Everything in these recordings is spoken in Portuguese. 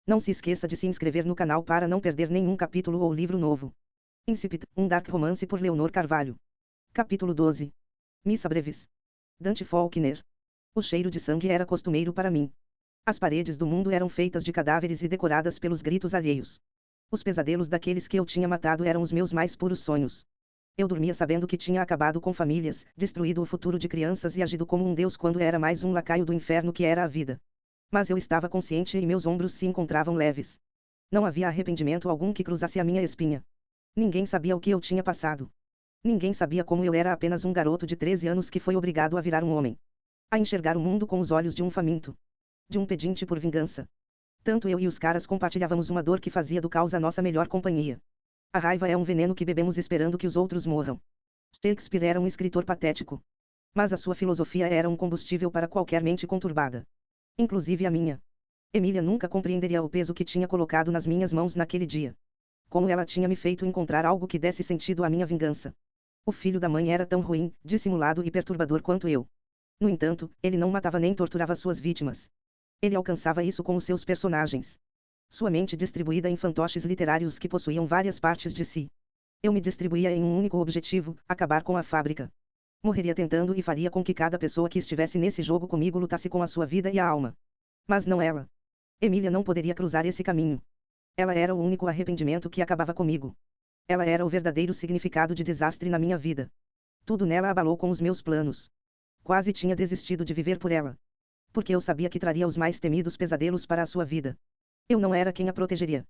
Não se esqueça de se inscrever no canal para não perder nenhum capítulo ou livro novo. Incipit, um dark romance por Leonor Carvalho. Capítulo 12. Missa Brevis. Dante Faulkner. O cheiro de sangue era costumeiro para mim. As paredes do mundo eram feitas de cadáveres e decoradas pelos gritos alheios. Os pesadelos daqueles que eu tinha matado eram os meus mais puros sonhos. Eu dormia sabendo que tinha acabado com famílias, destruído o futuro de crianças e agido como um deus quando era mais um lacaio do inferno que era a vida. Mas eu estava consciente e meus ombros se encontravam leves. Não havia arrependimento algum que cruzasse a minha espinha. Ninguém sabia o que eu tinha passado. Ninguém sabia como eu era apenas um garoto de 13 anos que foi obrigado a virar um homem. A enxergar o mundo com os olhos de um faminto. De um pedinte por vingança. Tanto eu e os caras compartilhávamos uma dor que fazia do caos a nossa melhor companhia. A raiva é um veneno que bebemos esperando que os outros morram. Shakespeare era um escritor patético. Mas a sua filosofia era um combustível para qualquer mente conturbada. Inclusive a minha. Emília nunca compreenderia o peso que tinha colocado nas minhas mãos naquele dia. Como ela tinha me feito encontrar algo que desse sentido à minha vingança. O filho da mãe era tão ruim, dissimulado e perturbador quanto eu. No entanto, ele não matava nem torturava suas vítimas. Ele alcançava isso com os seus personagens. Sua mente distribuída em fantoches literários que possuíam várias partes de si. Eu me distribuía em um único objetivo, acabar com a fábrica. Morreria tentando e faria com que cada pessoa que estivesse nesse jogo comigo lutasse com a sua vida e a alma. Mas não ela. Emília não poderia cruzar esse caminho. Ela era o único arrependimento que acabava comigo. Ela era o verdadeiro significado de desastre na minha vida. Tudo nela abalou com os meus planos. Quase tinha desistido de viver por ela. Porque eu sabia que traria os mais temidos pesadelos para a sua vida. Eu não era quem a protegeria.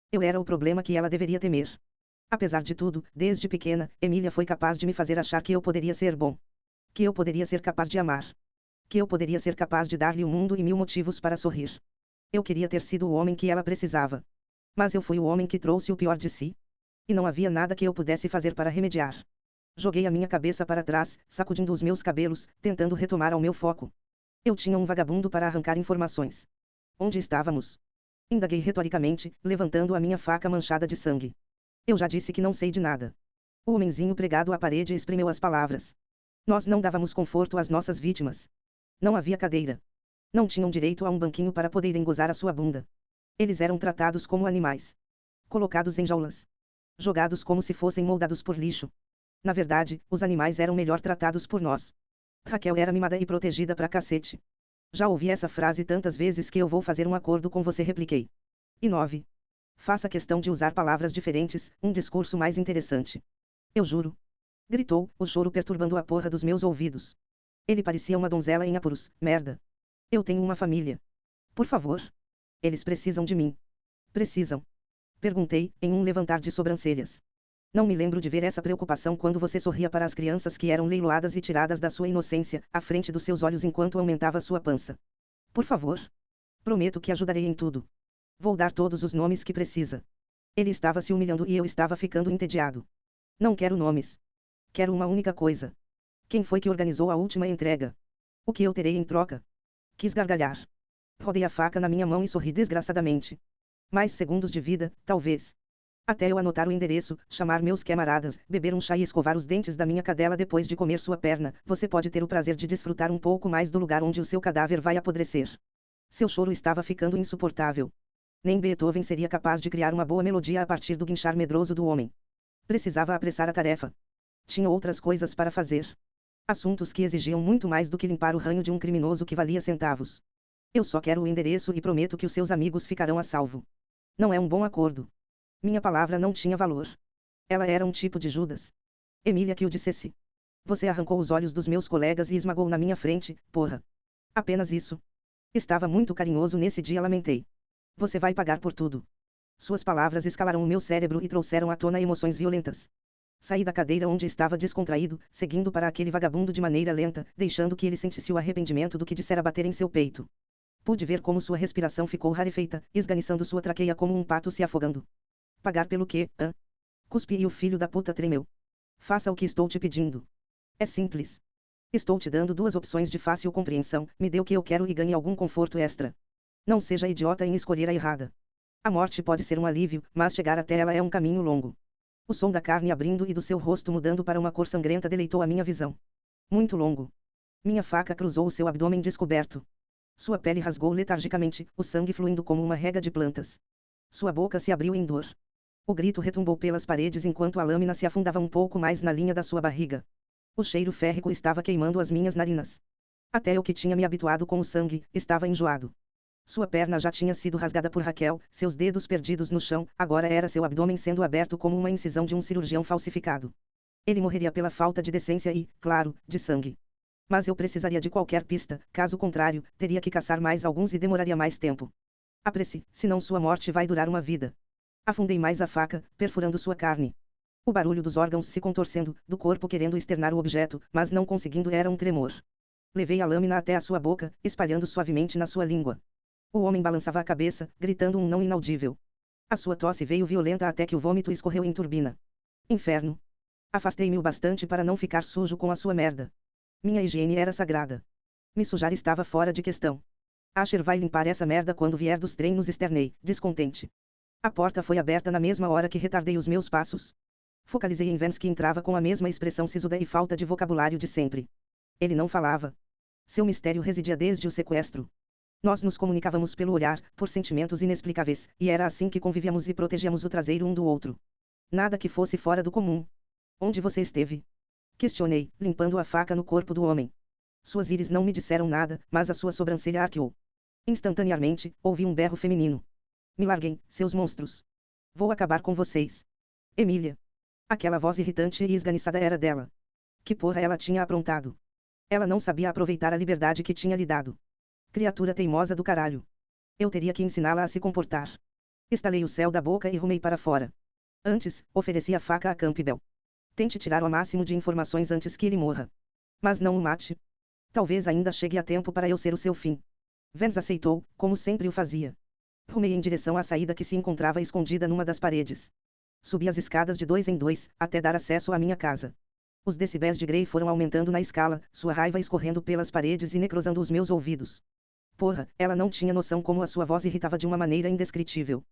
Eu era o problema que ela deveria temer. Apesar de tudo, desde pequena, Emília foi capaz de me fazer achar que eu poderia ser bom. Que eu poderia ser capaz de amar. Que eu poderia ser capaz de dar-lhe o mundo e 1000 motivos para sorrir. Eu queria ter sido o homem que ela precisava. Mas eu fui o homem que trouxe o pior de si. E não havia nada que eu pudesse fazer para remediar. Joguei a minha cabeça para trás, sacudindo os meus cabelos, tentando retomar ao meu foco. Eu tinha um vagabundo para arrancar informações. Onde estávamos? Indaguei retoricamente, levantando a minha faca manchada de sangue. Eu já disse que não sei de nada. O homenzinho pregado à parede espremeu as palavras. Nós não dávamos conforto às nossas vítimas. Não havia cadeira. Não tinham direito a um banquinho para poderem gozar a sua bunda. Eles eram tratados como animais. Colocados em jaulas. Jogados como se fossem moldados por lixo. Na verdade, os animais eram melhor tratados por nós. Raquel era mimada e protegida pra cacete. Já ouvi essa frase tantas vezes que eu vou fazer um acordo com você, repliquei. E 9. Faça questão de usar palavras diferentes, um discurso mais interessante. Eu juro. Gritou, o choro perturbando a porra dos meus ouvidos. Ele parecia uma donzela em apuros, merda. Eu tenho uma família. Por favor. Eles precisam de mim. Precisam. Perguntei, em um levantar de sobrancelhas. Não me lembro de ver essa preocupação quando você sorria para as crianças que eram leiloadas e tiradas da sua inocência, à frente dos seus olhos enquanto aumentava sua pança. Por favor. Prometo que ajudarei em tudo. Vou dar todos os nomes que precisa. Ele estava se humilhando e eu estava ficando entediado. Não quero nomes. Quero uma única coisa. Quem foi que organizou a última entrega? O que eu terei em troca? Quis gargalhar. Rodei a faca na minha mão e sorri desgraçadamente. Mais segundos de vida, talvez. Até eu anotar o endereço, chamar meus camaradas, beber um chá e escovar os dentes da minha cadela depois de comer sua perna, você pode ter o prazer de desfrutar um pouco mais do lugar onde o seu cadáver vai apodrecer. Seu choro estava ficando insuportável. Nem Beethoven seria capaz de criar uma boa melodia a partir do guinchar medroso do homem. Precisava apressar a tarefa. Tinha outras coisas para fazer. Assuntos que exigiam muito mais do que limpar o ranho de um criminoso que valia centavos. Eu só quero o endereço e prometo que os seus amigos ficarão a salvo. Não é um bom acordo. Minha palavra não tinha valor. Ela era um tipo de Judas. Emília que o dissesse. Você arrancou os olhos dos meus colegas e esmagou na minha frente, porra. Apenas isso. Estava muito carinhoso nesse dia, lamentei. Você vai pagar por tudo. Suas palavras escalaram o meu cérebro e trouxeram à tona emoções violentas. Saí da cadeira onde estava descontraído, seguindo para aquele vagabundo de maneira lenta, deixando que ele sentisse o arrependimento do que dissera bater em seu peito. Pude ver como sua respiração ficou rarefeita, esganiçando sua traqueia como um pato se afogando. Pagar pelo quê, hã? Cuspi e o filho da puta tremeu. Faça o que estou te pedindo. É simples. Estou te dando 2 opções de fácil compreensão, me dê o que eu quero e ganhe algum conforto extra. Não seja idiota em escolher a errada. A morte pode ser um alívio, mas chegar até ela é um caminho longo. O som da carne abrindo e do seu rosto mudando para uma cor sangrenta deleitou a minha visão. Muito longo. Minha faca cruzou o seu abdômen descoberto. Sua pele rasgou letargicamente, o sangue fluindo como uma rega de plantas. Sua boca se abriu em dor. O grito retumbou pelas paredes enquanto a lâmina se afundava um pouco mais na linha da sua barriga. O cheiro férrico estava queimando as minhas narinas. Até eu que tinha me habituado com o sangue, estava enjoado. Sua perna já tinha sido rasgada por Raquel, seus dedos perdidos no chão, agora era seu abdômen sendo aberto como uma incisão de um cirurgião falsificado. Ele morreria pela falta de decência e, claro, de sangue. Mas eu precisaria de qualquer pista, caso contrário, teria que caçar mais alguns e demoraria mais tempo. Apresse, senão sua morte vai durar uma vida. Afundei mais a faca, perfurando sua carne. O barulho dos órgãos se contorcendo, do corpo querendo externar o objeto, mas não conseguindo era um tremor. Levei a lâmina até a sua boca, espalhando suavemente na sua língua. O homem balançava a cabeça, gritando um não inaudível. A sua tosse veio violenta até que o vômito escorreu em turbina. Inferno! Afastei-me o bastante para não ficar sujo com a sua merda. Minha higiene era sagrada. Me sujar estava fora de questão. Asher vai limpar essa merda quando vier dos treinos, externei, descontente. A porta foi aberta na mesma hora que retardei os meus passos. Focalizei em Vance, que entrava com a mesma expressão sisuda e falta de vocabulário de sempre. Ele não falava. Seu mistério residia desde o sequestro. Nós nos comunicávamos pelo olhar, por sentimentos inexplicáveis, e era assim que convivíamos e protegíamos o traseiro um do outro. Nada que fosse fora do comum. Onde você esteve? Questionei, limpando a faca no corpo do homem. Suas íris não me disseram nada, mas a sua sobrancelha arqueou. Instantaneamente, ouvi um berro feminino. Me larguem, seus monstros. Vou acabar com vocês. Emília. Aquela voz irritante e esganiçada era dela. Que porra ela tinha aprontado? Ela não sabia aproveitar a liberdade que tinha lhe dado. Criatura teimosa do caralho. Eu teria que ensiná-la a se comportar. Estalei o céu da boca e rumei para fora. Antes, ofereci a faca a Campbell. Tente tirar o máximo de informações antes que ele morra. Mas não o mate. Talvez ainda chegue a tempo para eu ser o seu fim. Vance aceitou, como sempre o fazia. Rumei em direção à saída que se encontrava escondida numa das paredes. Subi as escadas de 2 em 2, até dar acesso à minha casa. Os decibéis de Gray foram aumentando na escala, sua raiva escorrendo pelas paredes e necrosando os meus ouvidos. Porra, ela não tinha noção como a sua voz irritava de uma maneira indescritível.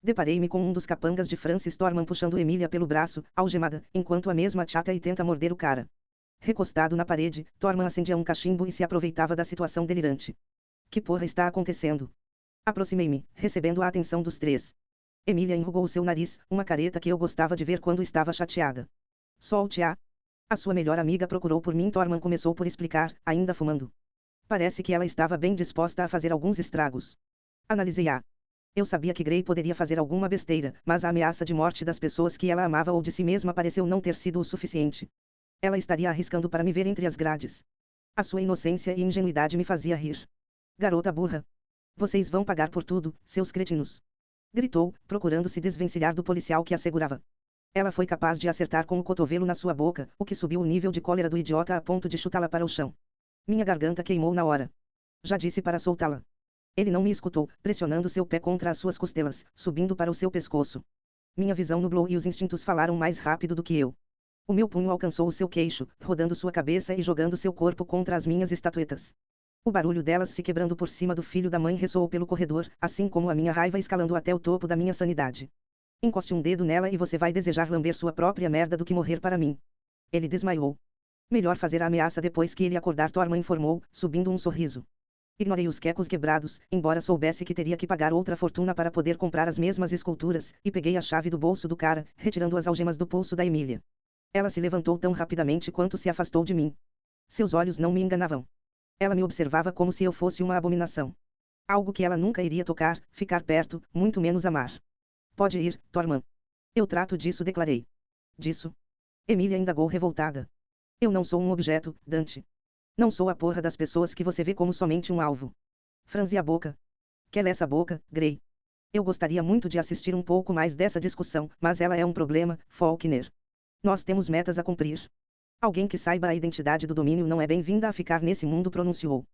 Deparei-me com um dos capangas de Francis Torman puxando Emília pelo braço, algemada, enquanto a mesma chata e tenta morder o cara. Recostado na parede, Torman acendia um cachimbo e se aproveitava da situação delirante. Que porra está acontecendo? Aproximei-me, recebendo a atenção dos três. Emília enrugou seu nariz, uma careta que eu gostava de ver quando estava chateada. Solte-a. A sua melhor amiga procurou por mim. Torman começou por explicar, ainda fumando. Parece que ela estava bem disposta a fazer alguns estragos. Analisei-a. Eu sabia que Gray poderia fazer alguma besteira, mas a ameaça de morte das pessoas que ela amava ou de si mesma pareceu não ter sido o suficiente. Ela estaria arriscando para me ver entre as grades. A sua inocência e ingenuidade me fazia rir. Garota burra. Vocês vão pagar por tudo, seus cretinos. Gritou, procurando se desvencilhar do policial que a segurava. Ela foi capaz de acertar com o cotovelo na sua boca, o que subiu o nível de cólera do idiota a ponto de chutá-la para o chão. Minha garganta queimou na hora. Já disse para soltá-la. Ele não me escutou, pressionando seu pé contra as suas costelas, subindo para o seu pescoço. Minha visão nublou e os instintos falaram mais rápido do que eu. O meu punho alcançou o seu queixo, rodando sua cabeça e jogando seu corpo contra as minhas estatuetas. O barulho delas se quebrando por cima do filho da mãe ressoou pelo corredor, assim como a minha raiva escalando até o topo da minha sanidade. Encoste um dedo nela e você vai desejar lamber sua própria merda do que morrer para mim. Ele desmaiou. Melhor fazer a ameaça depois que ele acordar, Torman informou, subindo um sorriso. Ignorei os quecos quebrados, embora soubesse que teria que pagar outra fortuna para poder comprar as mesmas esculturas, e peguei a chave do bolso do cara, retirando as algemas do pulso da Emília. Ela se levantou tão rapidamente quanto se afastou de mim. Seus olhos não me enganavam. Ela me observava como se eu fosse uma abominação. Algo que ela nunca iria tocar, ficar perto, muito menos amar. Pode ir, Torman. Eu trato disso, declarei. Disso? Emília indagou revoltada. Eu não sou um objeto, Dante. Não sou a porra das pessoas que você vê como somente um alvo. Franzi a boca. Quer essa boca, Gray? Eu gostaria muito de assistir um pouco mais dessa discussão, mas ela é um problema, Faulkner. Nós temos metas a cumprir. Alguém que saiba a identidade do domínio não é bem-vinda a ficar nesse mundo, pronunciou.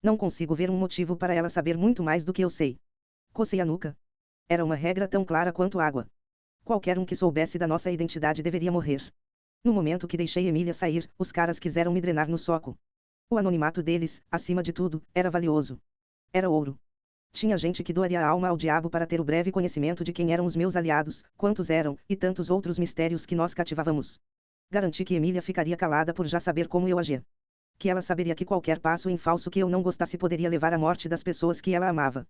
Não consigo ver um motivo para ela saber muito mais do que eu sei. Cocei a nuca. Era uma regra tão clara quanto água. Qualquer um que soubesse da nossa identidade deveria morrer. No momento que deixei Emília sair, os caras quiseram me drenar no soco. O anonimato deles, acima de tudo, era valioso. Era ouro. Tinha gente que doaria a alma ao diabo para ter o breve conhecimento de quem eram os meus aliados, quantos eram, e tantos outros mistérios que nós cativávamos. Garanti que Emília ficaria calada por já saber como eu agia. Que ela saberia que qualquer passo em falso que eu não gostasse poderia levar à morte das pessoas que ela amava.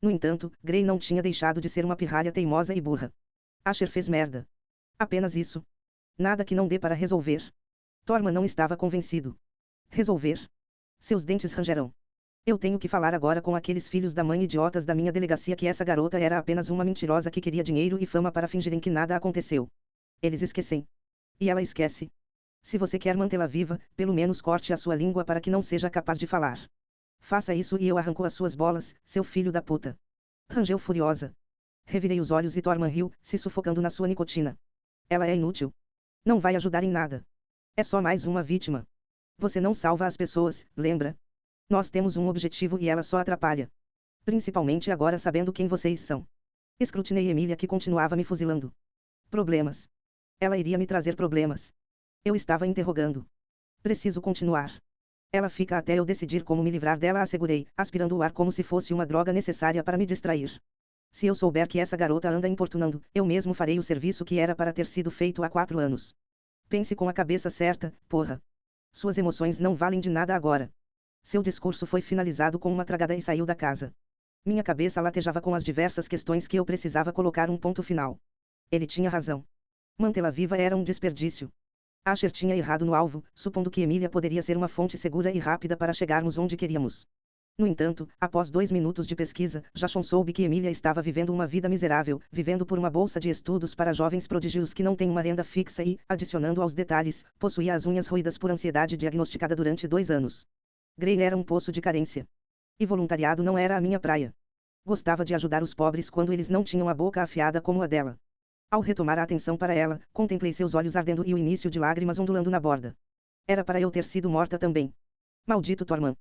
No entanto, Gray não tinha deixado de ser uma pirralha teimosa e burra. Asher fez merda. Apenas isso. Nada que não dê para resolver. Torman não estava convencido. Resolver? Seus dentes rangerão. Eu tenho que falar agora com aqueles filhos da mãe idiotas da minha delegacia que essa garota era apenas uma mentirosa que queria dinheiro e fama para fingirem que nada aconteceu. Eles esquecem. E ela esquece. Se você quer mantê-la viva, pelo menos corte a sua língua para que não seja capaz de falar. Faça isso e eu arranco as suas bolas, seu filho da puta. Rangeu furiosa. Revirei os olhos e Torman riu, se sufocando na sua nicotina. Ela é inútil. Não vai ajudar em nada. É só mais uma vítima. Você não salva as pessoas, lembra? Nós temos um objetivo e ela só atrapalha. Principalmente agora sabendo quem vocês são. Escrutinei Emília que continuava me fuzilando. Problemas. Ela iria me trazer problemas. Eu estava interrogando. Preciso continuar. Ela fica até eu decidir como me livrar dela, assegurei, aspirando o ar como se fosse uma droga necessária para me distrair. Se eu souber que essa garota anda importunando, eu mesmo farei o serviço que era para ter sido feito há 4 anos. Pense com a cabeça certa, porra. Suas emoções não valem de nada agora. Seu discurso foi finalizado com uma tragada e saiu da casa. Minha cabeça latejava com as diversas questões que eu precisava colocar um ponto final. Ele tinha razão. Mantê-la viva era um desperdício. Asher tinha errado no alvo, supondo que Emília poderia ser uma fonte segura e rápida para chegarmos onde queríamos. No entanto, após 2 minutos de pesquisa, Jason soube que Emília estava vivendo uma vida miserável, vivendo por uma bolsa de estudos para jovens prodígios que não têm uma renda fixa e, adicionando aos detalhes, possuía as unhas roídas por ansiedade diagnosticada durante 2 anos. Gray era um poço de carência. E voluntariado não era a minha praia. Gostava de ajudar os pobres quando eles não tinham a boca afiada como a dela. Ao retomar a atenção para ela, contemplei seus olhos ardendo e o início de lágrimas ondulando na borda. Era para eu ter sido morta também. Maldito Torman.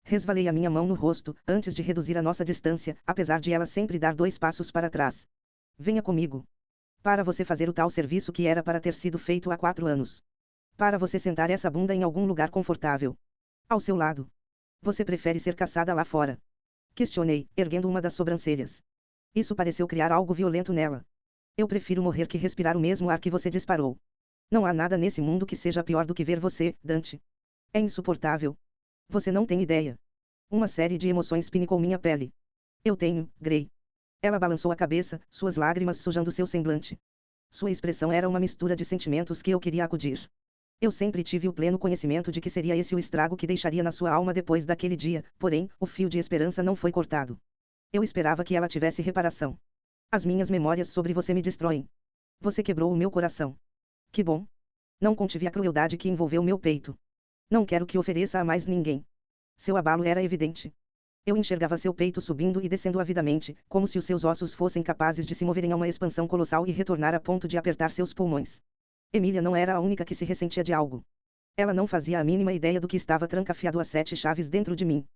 Resvalei a minha mão no rosto, antes de reduzir a nossa distância, apesar de ela sempre dar 2 passos para trás. Venha comigo. Para você fazer o tal serviço que era para ter sido feito há 4 anos. Para você sentar essa bunda em algum lugar confortável. Ao seu lado. Você prefere ser caçada lá fora? Questionei, erguendo uma das sobrancelhas. Isso pareceu criar algo violento nela. Eu prefiro morrer que respirar o mesmo ar que você disparou. Não há nada nesse mundo que seja pior do que ver você, Dante. É insuportável. Você não tem ideia. Uma série de emoções pinicou minha pele. Eu tenho, Gray. Ela balançou a cabeça, suas lágrimas sujando seu semblante. Sua expressão era uma mistura de sentimentos que eu queria acudir. Eu sempre tive o pleno conhecimento de que seria esse o estrago que deixaria na sua alma depois daquele dia, porém, o fio de esperança não foi cortado. Eu esperava que ela tivesse reparação. As minhas memórias sobre você me destroem. Você quebrou o meu coração. Que bom. Não contive a crueldade que envolveu meu peito. Não quero que ofereça a mais ninguém. Seu abalo era evidente. Eu enxergava seu peito subindo e descendo avidamente, como se os seus ossos fossem capazes de se moverem a uma expansão colossal e retornar a ponto de apertar seus pulmões. Emília não era a única que se ressentia de algo. Ela não fazia a mínima ideia do que estava trancafiado a 7 chaves dentro de mim.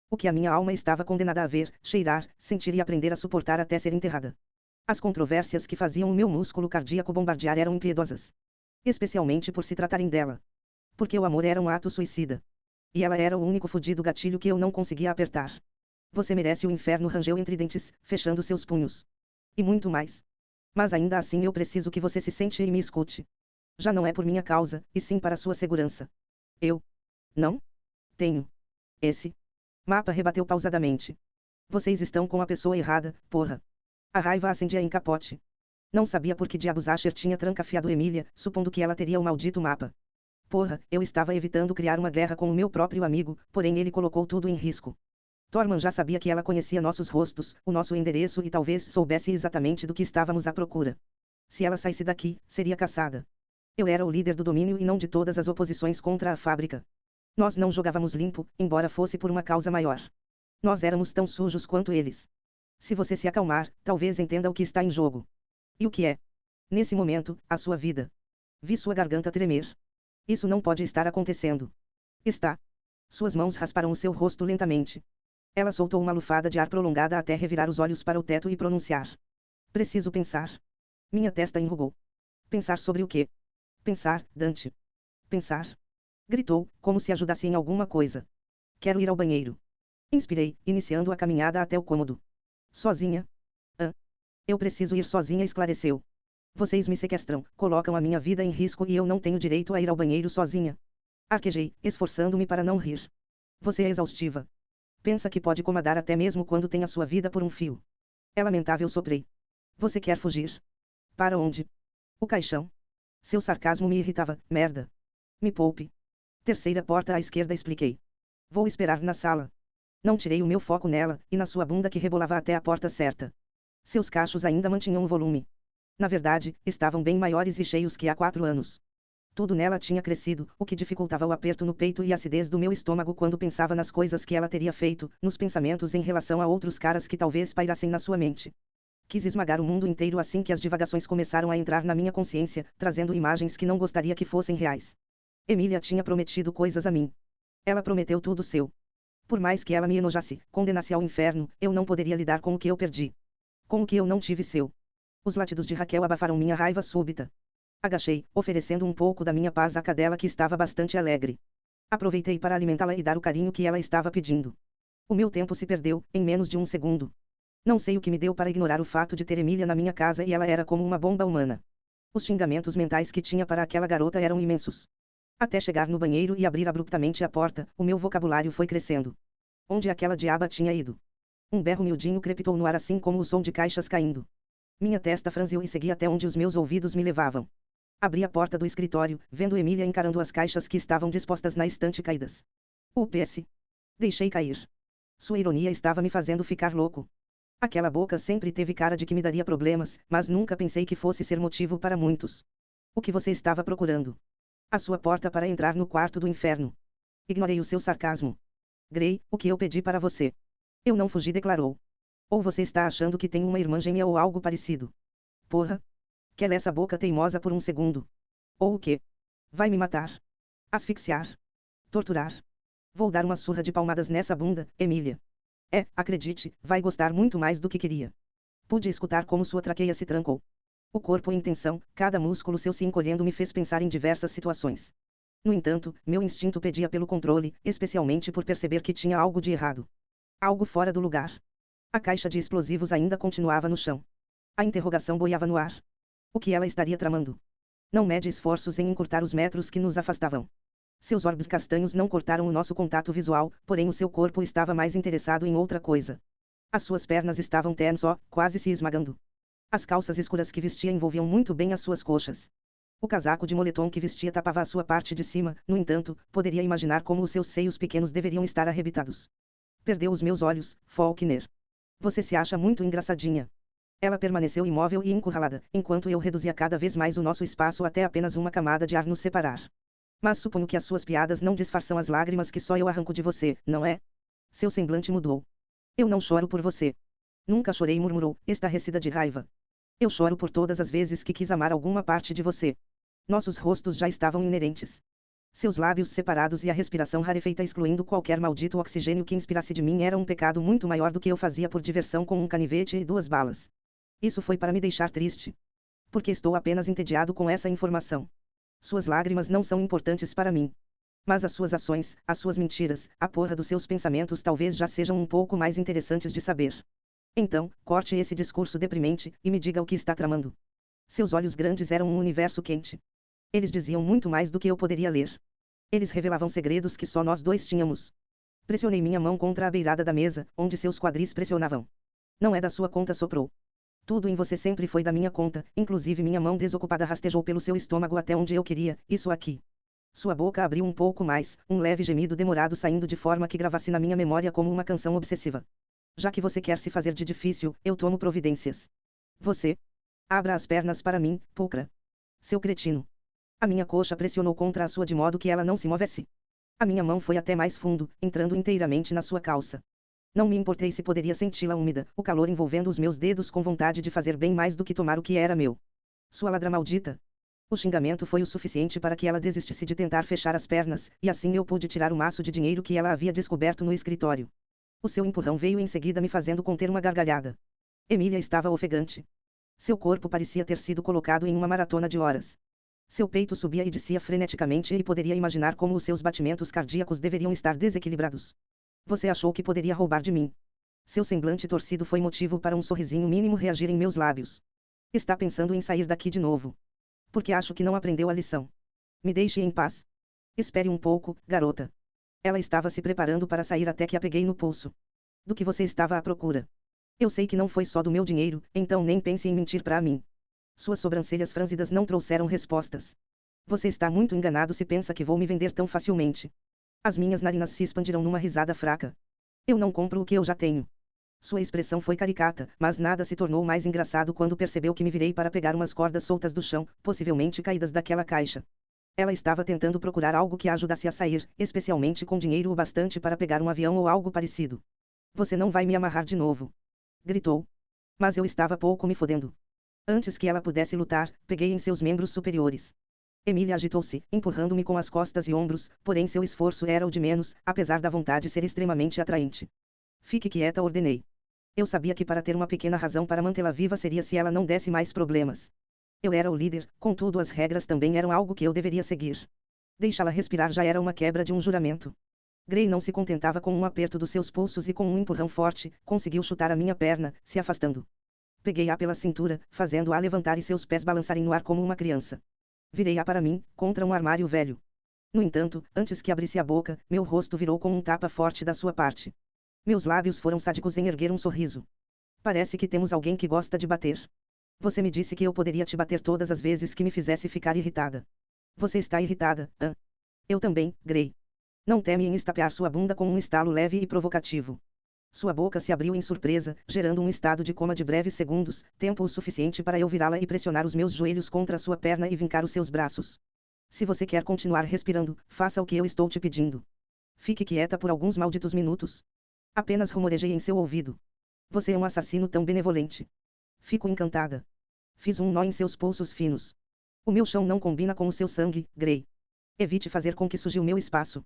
O que a minha alma estava condenada a ver, cheirar, sentir e aprender a suportar até ser enterrada. As controvérsias que faziam o meu músculo cardíaco bombardear eram impiedosas. Especialmente por se tratarem dela. Porque o amor era um ato suicida. E ela era o único fudido gatilho que eu não conseguia apertar. Você merece o inferno, rangeu entre dentes, fechando seus punhos. E muito mais. Mas ainda assim eu preciso que você se sente e me escute. Já não é por minha causa, e sim para sua segurança. Eu. Não? Tenho. Esse. Mapa rebateu pausadamente. Vocês estão com a pessoa errada, porra. A raiva acendia em capote. Não sabia por que diabos Asher tinha trancafiado Emília, supondo que ela teria o maldito mapa. Porra, eu estava evitando criar uma guerra com o meu próprio amigo, porém ele colocou tudo em risco. Torman já sabia que ela conhecia nossos rostos, o nosso endereço e talvez soubesse exatamente do que estávamos à procura. Se ela saísse daqui, seria caçada. Eu era o líder do domínio e não de todas as oposições contra a fábrica. Nós não jogávamos limpo, embora fosse por uma causa maior. Nós éramos tão sujos quanto eles. Se você se acalmar, talvez entenda o que está em jogo. E o que é? Nesse momento, a sua vida. Vi sua garganta tremer. Isso não pode estar acontecendo. Está. Suas mãos rasparam o seu rosto lentamente. Ela soltou uma lufada de ar prolongada até revirar os olhos para o teto e pronunciar. Preciso pensar. Minha testa enrugou. Pensar sobre o quê? Pensar, Dante. Pensar. Gritou, como se ajudasse em alguma coisa. Quero ir ao banheiro. Inspirei, iniciando a caminhada até o cômodo. Sozinha? Eu preciso ir sozinha, esclareceu. Vocês me sequestram, colocam a minha vida em risco e eu não tenho direito a ir ao banheiro sozinha. Arquejei, esforçando-me para não rir. Você é exaustiva. Pensa que pode comandar até mesmo quando tem a sua vida por um fio. É lamentável, soprei. Você quer fugir? Para onde? O caixão. Seu sarcasmo me irritava. Merda. Me poupe. Terceira porta à esquerda, expliquei. Vou esperar na sala. Não tirei o meu foco nela, e na sua bunda que rebolava até a porta certa. Seus cachos ainda mantinham o volume. Na verdade, estavam bem maiores e cheios que há 4 anos. Tudo nela tinha crescido, o que dificultava o aperto no peito e a acidez do meu estômago quando pensava nas coisas que ela teria feito, nos pensamentos em relação a outros caras que talvez pairassem na sua mente. Quis esmagar o mundo inteiro assim que as divagações começaram a entrar na minha consciência, trazendo imagens que não gostaria que fossem reais. Emília tinha prometido coisas a mim. Ela prometeu tudo seu. Por mais que ela me enojasse, condenasse ao inferno, eu não poderia lidar com o que eu perdi. Com o que eu não tive seu. Os latidos de Raquel abafaram minha raiva súbita. Agachei, oferecendo um pouco da minha paz à cadela que estava bastante alegre. Aproveitei para alimentá-la e dar o carinho que ela estava pedindo. O meu tempo se perdeu, em menos de um segundo. Não sei o que me deu para ignorar o fato de ter Emília na minha casa e ela era como uma bomba humana. Os xingamentos mentais que tinha para aquela garota eram imensos. Até chegar no banheiro e abrir abruptamente a porta, o meu vocabulário foi crescendo. Onde aquela diaba tinha ido? Um berro miudinho crepitou no ar assim como o som de caixas caindo. Minha testa franziu e segui até onde os meus ouvidos me levavam. Abri a porta do escritório, vendo Emília encarando as caixas que estavam dispostas na estante caídas. UPS. Deixei cair. Sua ironia estava me fazendo ficar louco. Aquela boca sempre teve cara de que me daria problemas, mas nunca pensei que fosse ser motivo para muitos. O que você estava procurando? A sua porta para entrar no quarto do inferno. Ignorei o seu sarcasmo. Gray, o que eu pedi para você? Eu não fugi, declarou. Ou você está achando que tenho uma irmã gêmea ou algo parecido? Porra. Quer essa boca teimosa por um segundo? Ou o quê? Vai me matar? Asfixiar? Torturar? Vou dar uma surra de palmadas nessa bunda, Emília. Acredite, vai gostar muito mais do que queria. Pude escutar como sua traqueia se trancou. O corpo em tensão, cada músculo seu se encolhendo me fez pensar em diversas situações. No entanto, meu instinto pedia pelo controle, especialmente por perceber que tinha algo de errado. Algo fora do lugar. A caixa de explosivos ainda continuava no chão. A interrogação boiava no ar. O que ela estaria tramando? Não mede esforços em encurtar os metros que nos afastavam. Seus olhos castanhos não cortaram o nosso contato visual, porém o seu corpo estava mais interessado em outra coisa. As suas pernas estavam tensas, quase se esmagando. As calças escuras que vestia envolviam muito bem as suas coxas. O casaco de moletom que vestia tapava a sua parte de cima, no entanto, poderia imaginar como os seus seios pequenos deveriam estar arrebitados. Perdeu os meus olhos, Faulkner. Você se acha muito engraçadinha. Ela permaneceu imóvel e encurralada, enquanto eu reduzia cada vez mais o nosso espaço até apenas uma camada de ar nos separar. Mas suponho que as suas piadas não disfarçam as lágrimas que só eu arranco de você, não é? Seu semblante mudou. Eu não choro por você. Nunca chorei, murmurou, estarrecida de raiva. Eu choro por todas as vezes que quis amar alguma parte de você. Nossos rostos já estavam inerentes. Seus lábios separados e a respiração rarefeita excluindo qualquer maldito oxigênio que inspirasse de mim era um pecado muito maior do que eu fazia por diversão com um canivete e 2 balas. Isso foi para me deixar triste. Porque estou apenas entediado com essa informação. Suas lágrimas não são importantes para mim. Mas as suas ações, as suas mentiras, a porra dos seus pensamentos talvez já sejam um pouco mais interessantes de saber. Então, corte esse discurso deprimente, e me diga o que está tramando. Seus olhos grandes eram um universo quente. Eles diziam muito mais do que eu poderia ler. Eles revelavam segredos que só nós dois tínhamos. Pressionei minha mão contra a beirada da mesa, onde seus quadris pressionavam. Não é da sua conta, soprou. Tudo em você sempre foi da minha conta, inclusive minha mão desocupada rastejou pelo seu estômago até onde eu queria, isso aqui. Sua boca abriu um pouco mais, um leve gemido demorado saindo de forma que gravasse na minha memória como uma canção obsessiva. Já que você quer se fazer de difícil, eu tomo providências. Você? Abra as pernas para mim, pulcra. Seu cretino. A minha coxa pressionou contra a sua de modo que ela não se movesse. A minha mão foi até mais fundo, entrando inteiramente na sua calça. Não me importei se poderia senti-la úmida, o calor envolvendo os meus dedos com vontade de fazer bem mais do que tomar o que era meu. Sua ladra maldita. O xingamento foi o suficiente para que ela desistisse de tentar fechar as pernas, e assim eu pude tirar o maço de dinheiro que ela havia descoberto no escritório. O seu empurrão veio em seguida me fazendo conter uma gargalhada. Emília estava ofegante. Seu corpo parecia ter sido colocado em uma maratona de horas. Seu peito subia e descia freneticamente e poderia imaginar como os seus batimentos cardíacos deveriam estar desequilibrados. Você achou que poderia roubar de mim. Seu semblante torcido foi motivo para um sorrisinho mínimo reagir em meus lábios. Está pensando em sair daqui de novo. Porque acho que não aprendeu a lição. Me deixe em paz. Espere um pouco, garota. Ela estava se preparando para sair até que a peguei no pulso. Do que você estava à procura? Eu sei que não foi só do meu dinheiro, então nem pense em mentir para mim. Suas sobrancelhas franzidas não trouxeram respostas. Você está muito enganado se pensa que vou me vender tão facilmente. As minhas narinas se expandiram numa risada fraca. Eu não compro o que eu já tenho. Sua expressão foi caricata, mas nada se tornou mais engraçado quando percebeu que me virei para pegar umas cordas soltas do chão, possivelmente caídas daquela caixa. Ela estava tentando procurar algo que a ajudasse a sair, especialmente com dinheiro o bastante para pegar um avião ou algo parecido. Você não vai me amarrar de novo. Gritou. Mas eu estava pouco me fodendo. Antes que ela pudesse lutar, peguei em seus membros superiores. Emília agitou-se, empurrando-me com as costas e ombros, porém seu esforço era o de menos, apesar da vontade ser extremamente atraente. Fique quieta, ordenei. Eu sabia que para ter uma pequena razão para mantê-la viva seria se ela não desse mais problemas. Eu era o líder, contudo as regras também eram algo que eu deveria seguir. Deixá-la respirar já era uma quebra de um juramento. Gray não se contentava com um aperto dos seus pulsos e com um empurrão forte, conseguiu chutar a minha perna, se afastando. Peguei-a pela cintura, fazendo-a levantar e seus pés balançarem no ar como uma criança. Virei-a para mim, contra um armário velho. No entanto, antes que abrisse a boca, meu rosto virou com um tapa forte da sua parte. Meus lábios foram sádicos em erguer um sorriso. Parece que temos alguém que gosta de bater. Você me disse que eu poderia te bater todas as vezes que me fizesse ficar irritada. Você está irritada, hã? Eu também, Gray. Não teme em estapear sua bunda com um estalo leve e provocativo. Sua boca se abriu em surpresa, gerando um estado de coma de breves segundos, tempo o suficiente para eu virá-la e pressionar os meus joelhos contra sua perna e vincar os seus braços. Se você quer continuar respirando, faça o que eu estou te pedindo. Fique quieta por alguns malditos minutos. Apenas rumorejei em seu ouvido. Você é um assassino tão benevolente. Fico encantada. Fiz um nó em seus pulsos finos. O meu chão não combina com o seu sangue, Gray. Evite fazer com que suje o meu espaço.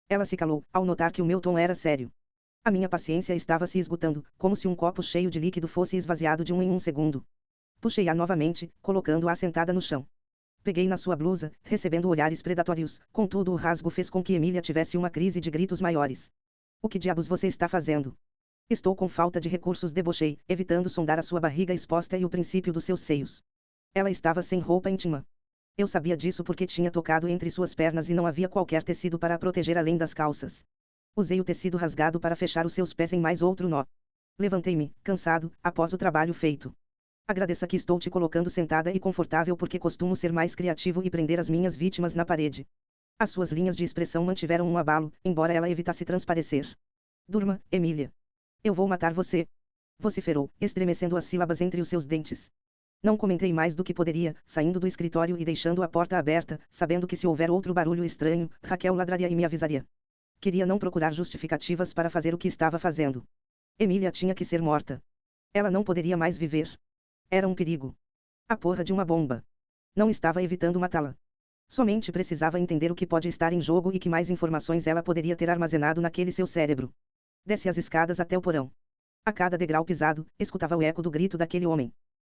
Ela se calou, ao notar que o meu tom era sério. A minha paciência estava se esgotando, como se um copo cheio de líquido fosse esvaziado de um em um segundo. Puxei-a novamente, colocando-a sentada no chão. Peguei na sua blusa, recebendo olhares predatórios, contudo o rasgo fez com que Emília tivesse uma crise de gritos maiores. O que diabos você está fazendo? Estou com falta de recursos, debochei, evitando sondar a sua barriga exposta e o princípio dos seus seios. Ela estava sem roupa íntima. Eu sabia disso porque tinha tocado entre suas pernas e não havia qualquer tecido para a proteger além das calças. Usei o tecido rasgado para fechar os seus pés em mais outro nó. Levantei-me, cansado, após o trabalho feito. Agradeça que estou te colocando sentada e confortável porque costumo ser mais criativo e prender as minhas vítimas na parede. As suas linhas de expressão mantiveram um abalo, embora ela evitasse transparecer. Durma, Emília. Eu vou matar você. Vociferou, estremecendo as sílabas entre os seus dentes. Não comentei mais do que poderia, saindo do escritório e deixando a porta aberta, sabendo que se houver outro barulho estranho, Raquel ladraria e me avisaria. Queria não procurar justificativas para fazer o que estava fazendo. Emília tinha que ser morta. Ela não poderia mais viver. Era um perigo. A porra de uma bomba. Não estava evitando matá-la. Somente precisava entender o que pode estar em jogo e que mais informações ela poderia ter armazenado naquele seu cérebro. Desce as escadas até o porão. A cada degrau pisado, escutava o eco do grito daquele homem.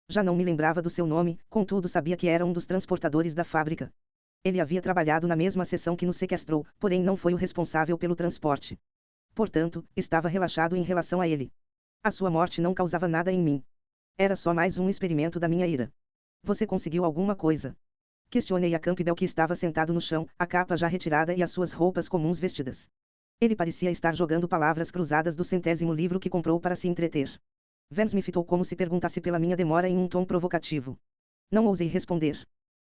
Já não me lembrava do seu nome, contudo sabia que era um dos transportadores da fábrica. Ele havia trabalhado na mesma seção que nos sequestrou, porém não foi o responsável pelo transporte. Portanto, estava relaxado em relação a ele. A sua morte não causava nada em mim. Era só mais um experimento da minha ira. Você conseguiu alguma coisa? Questionei a Campbell que estava sentado no chão, a capa já retirada e as suas roupas comuns vestidas. Ele parecia estar jogando palavras cruzadas do 100º livro que comprou para se entreter. Vance me fitou como se perguntasse pela minha demora em um tom provocativo. Não ousei responder.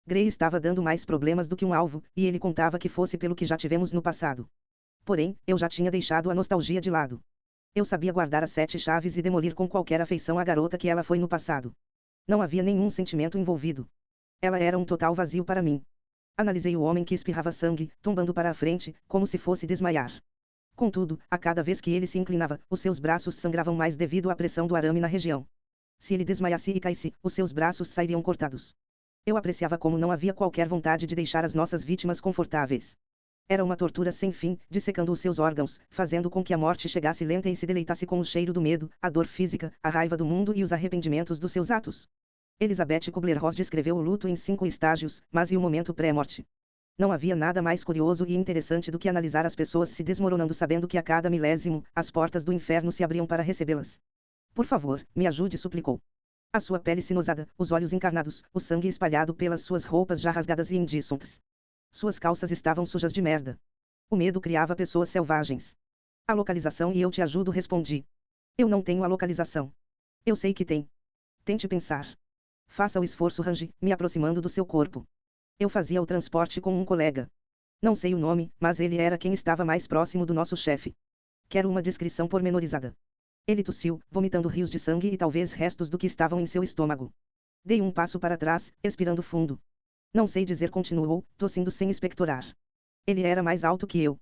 Gray estava dando mais problemas do que um alvo, e ele contava que fosse pelo que já tivemos no passado. Porém, eu já tinha deixado a nostalgia de lado. Eu sabia guardar as 7 chaves e demolir com qualquer afeição a garota que ela foi no passado. Não havia nenhum sentimento envolvido. Ela era um total vazio para mim. Analisei o homem que espirrava sangue, tombando para a frente, como se fosse desmaiar. Contudo, a cada vez que ele se inclinava, os seus braços sangravam mais devido à pressão do arame na região. Se ele desmaiasse e caísse, os seus braços sairiam cortados. Eu apreciava como não havia qualquer vontade de deixar as nossas vítimas confortáveis. Era uma tortura sem fim, dissecando os seus órgãos, fazendo com que a morte chegasse lenta e se deleitasse com o cheiro do medo, a dor física, a raiva do mundo e os arrependimentos dos seus atos. Elizabeth Kubler-Ross descreveu o luto em 5 estágios, mas e o momento pré-morte? Não havia nada mais curioso e interessante do que analisar as pessoas se desmoronando sabendo que a cada milésimo, as portas do inferno se abriam para recebê-las. Por favor, me ajude, suplicou. A sua pele sinosada, os olhos encarnados, o sangue espalhado pelas suas roupas já rasgadas e indíssoltas. Suas calças estavam sujas de merda. O medo criava pessoas selvagens. A localização e eu te ajudo, respondi. Eu não tenho a localização. Eu sei que tem. Tente pensar. Faça o esforço, rangi, me aproximando do seu corpo. Eu fazia o transporte com um colega. Não sei o nome, mas ele era quem estava mais próximo do nosso chefe. Quero uma descrição pormenorizada. Ele tossiu, vomitando rios de sangue e talvez restos do que estavam em seu estômago. Dei um passo para trás, expirando fundo. Não sei dizer, continuou, tossindo sem expectorar. Ele era mais alto que eu.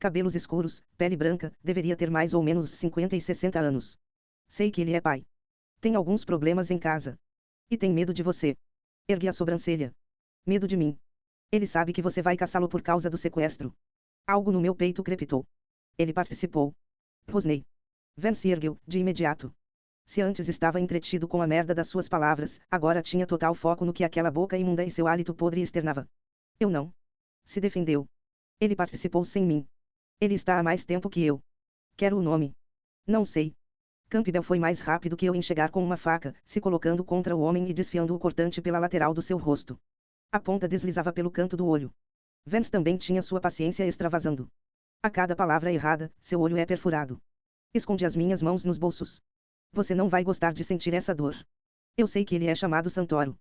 Cabelos escuros, pele branca, deveria ter mais ou menos 50 e 60 anos. Sei que ele é pai. Tem alguns problemas em casa. E tem medo de você. Ergui a sobrancelha. Medo de mim. Ele sabe que você vai caçá-lo por causa do sequestro. Algo no meu peito crepitou. Ele participou. Rosnei. Vance se ergueu, de imediato. Se antes estava entretido com a merda das suas palavras, agora tinha total foco no que aquela boca imunda e seu hálito podre externava. Eu não. Se defendeu. Ele participou sem mim. Ele está há mais tempo que eu. Quero o nome. Não sei. Campbell foi mais rápido que eu em chegar com uma faca, se colocando contra o homem e desfiando o cortante pela lateral do seu rosto. A ponta deslizava pelo canto do olho. Vance também tinha sua paciência extravasando. A cada palavra errada, seu olho é perfurado. Escondi as minhas mãos nos bolsos. Você não vai gostar de sentir essa dor. Eu sei que ele é chamado Santoro.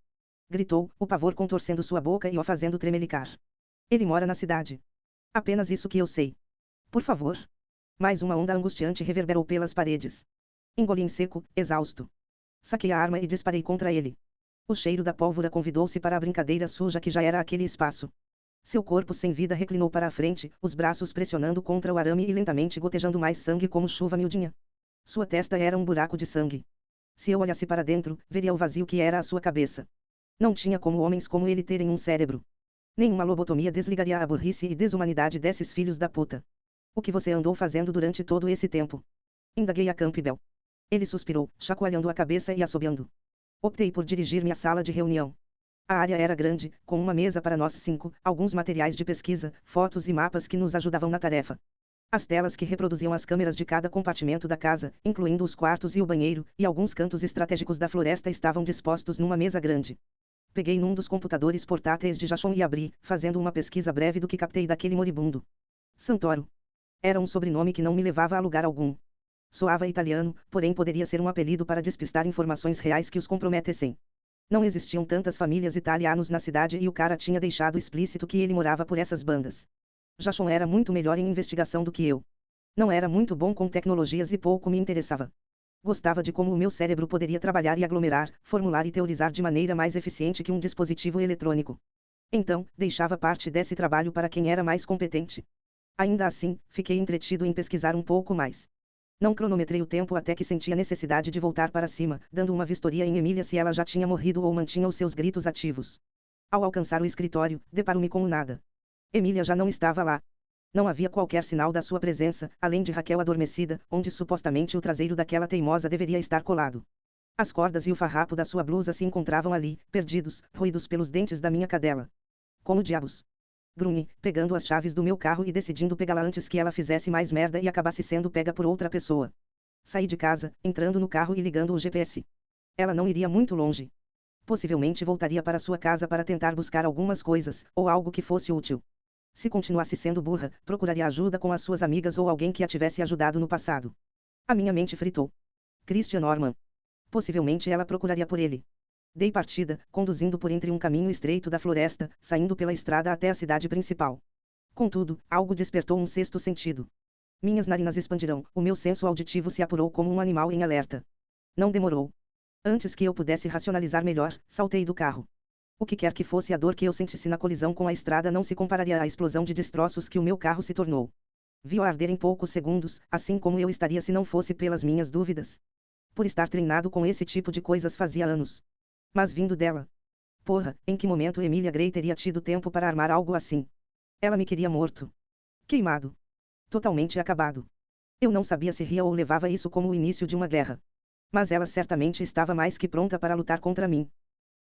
Gritou, o pavor contorcendo sua boca e o fazendo tremelicar. Ele mora na cidade. Apenas isso que eu sei. Por favor. Mais uma onda angustiante reverberou pelas paredes. Engoli em seco, exausto. Saquei a arma e disparei contra ele. O cheiro da pólvora convidou-se para a brincadeira suja que já era aquele espaço. Seu corpo sem vida reclinou para a frente, os braços pressionando contra o arame e lentamente gotejando mais sangue como chuva miudinha. Sua testa era um buraco de sangue. Se eu olhasse para dentro, veria o vazio que era a sua cabeça. Não tinha como homens como ele terem um cérebro. Nenhuma lobotomia desligaria a burrice e desumanidade desses filhos da puta. O que você andou fazendo durante todo esse tempo? Indaguei a Campbell. Ele suspirou, chacoalhando a cabeça e assobiando. Optei por dirigir-me à sala de reunião. A área era grande, com uma mesa para nós 5, alguns materiais de pesquisa, fotos e mapas que nos ajudavam na tarefa. As telas que reproduziam as câmeras de cada compartimento da casa, incluindo os quartos e o banheiro, e alguns cantos estratégicos da floresta estavam dispostos numa mesa grande. Peguei num dos computadores portáteis de Jashon e abri, fazendo uma pesquisa breve do que captei daquele moribundo. Santoro. Era um sobrenome que não me levava a lugar algum. Soava italiano, porém poderia ser um apelido para despistar informações reais que os comprometessem. Não existiam tantas famílias italianos na cidade e o cara tinha deixado explícito que ele morava por essas bandas. Jashon era muito melhor em investigação do que eu. Não era muito bom com tecnologias e pouco me interessava. Gostava de como o meu cérebro poderia trabalhar e aglomerar, formular e teorizar de maneira mais eficiente que um dispositivo eletrônico. Então, deixava parte desse trabalho para quem era mais competente. Ainda assim, fiquei entretido em pesquisar um pouco mais. Não cronometrei o tempo até que senti a necessidade de voltar para cima, dando uma vistoria em Emília se ela já tinha morrido ou mantinha os seus gritos ativos. Ao alcançar o escritório, deparo-me com o nada. Emília já não estava lá. Não havia qualquer sinal da sua presença, além de Raquel adormecida, onde supostamente o traseiro daquela teimosa deveria estar colado. As cordas e o farrapo da sua blusa se encontravam ali, perdidos, roídos pelos dentes da minha cadela. Como diabos? Grunhi, pegando as chaves do meu carro e decidindo pegá-la antes que ela fizesse mais merda e acabasse sendo pega por outra pessoa. Saí de casa, entrando no carro e ligando o GPS. Ela não iria muito longe. Possivelmente voltaria para sua casa para tentar buscar algumas coisas, ou algo que fosse útil. Se continuasse sendo burra, procuraria ajuda com as suas amigas ou alguém que a tivesse ajudado no passado. A minha mente fritou. Christian Norman. Possivelmente ela procuraria por ele. Dei partida, conduzindo por entre um caminho estreito da floresta, saindo pela estrada até a cidade principal. Contudo, algo despertou um sexto sentido. Minhas narinas expandiram, o meu senso auditivo se apurou como um animal em alerta. Não demorou. Antes que eu pudesse racionalizar melhor, saltei do carro. O que quer que fosse a dor que eu sentisse na colisão com a estrada não se compararia à explosão de destroços que o meu carro se tornou. Vi-o arder em poucos segundos, assim como eu estaria se não fosse pelas minhas dúvidas. Por estar treinado com esse tipo de coisas fazia anos. Mas vindo dela. Porra, em que momento Emilia Gray teria tido tempo para armar algo assim? Ela me queria morto. Queimado. Totalmente acabado. Eu não sabia se ria ou levava isso como o início de uma guerra. Mas ela certamente estava mais que pronta para lutar contra mim.